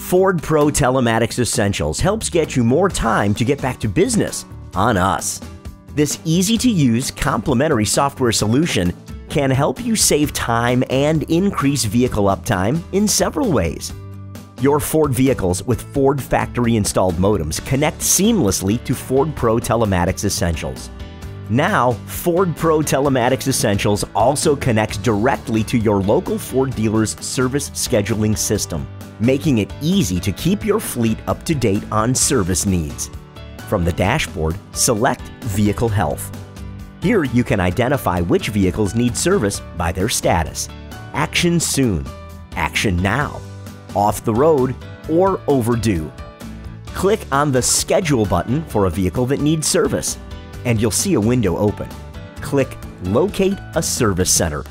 Ford Pro Telematics Essentials helps get you more time to get back to business on us. This easy-to-use complimentary software solution can help you save time and increase vehicle uptime in several ways. Your Ford vehicles with Ford factory-installed modems connect seamlessly to Ford Pro Telematics Essentials. Now, Ford Pro Telematics Essentials also connects directly to your local Ford dealer's service scheduling system, making it easy to keep your fleet up to date on service needs. From the dashboard, select Vehicle Health. Here you can identify which vehicles need service by their status: Action Soon, Action Now, Off the Road, or Overdue. Click on the Schedule button for a vehicle that needs service, and you'll see a window open. Click Locate a Service Center.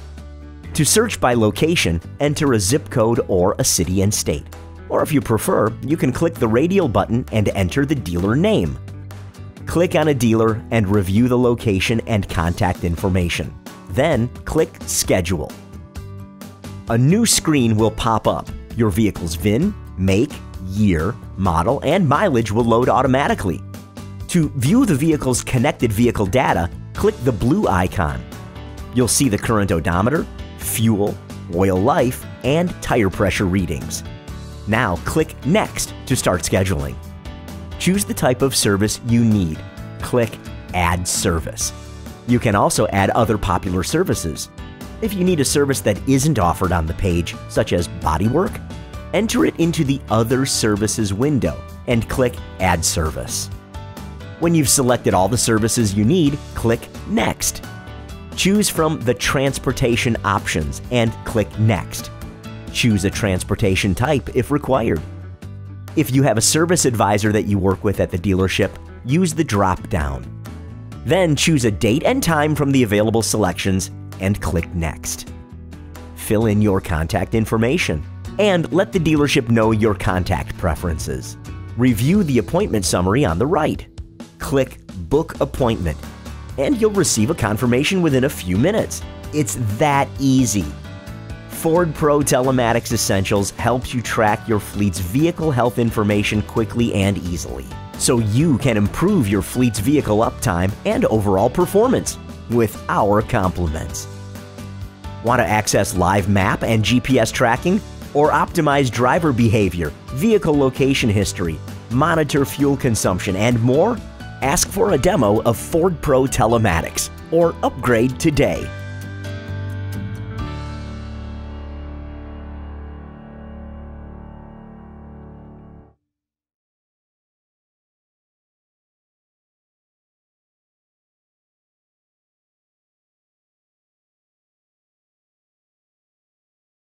To search by location, enter a zip code or a city and state. Or if you prefer, you can click the radial button and enter the dealer name. Click on a dealer and review the location and contact information. Then click Schedule. A new screen will pop up. Your vehicle's VIN, make, year, model, and mileage will load automatically. To view the vehicle's connected vehicle data, click the blue icon. You'll see the current odometer, fuel, oil life, and tire pressure readings. Now click Next to start scheduling. Choose the type of service you need. Click Add Service. You can also add other popular services. If you need a service that isn't offered on the page, such as bodywork, enter it into the Other Services window and click Add Service. When you've selected all the services you need, click Next. Choose from the transportation options and click Next. Choose a transportation type if required. If you have a service advisor that you work with at the dealership, use the drop-down. Then choose a date and time from the available selections and click Next. Fill in your contact information and let the dealership know your contact preferences. Review the appointment summary on the right. Click Book Appointment, and you'll receive a confirmation within a few minutes. It's that easy. Ford Pro Telematics Essentials helps you track your fleet's vehicle health information quickly and easily, so you can improve your fleet's vehicle uptime and overall performance with our compliments. Want to access live map and GPS tracking, or optimize driver behavior, vehicle location history, monitor fuel consumption, and more? Ask for a demo of Ford Pro Telematics or upgrade today.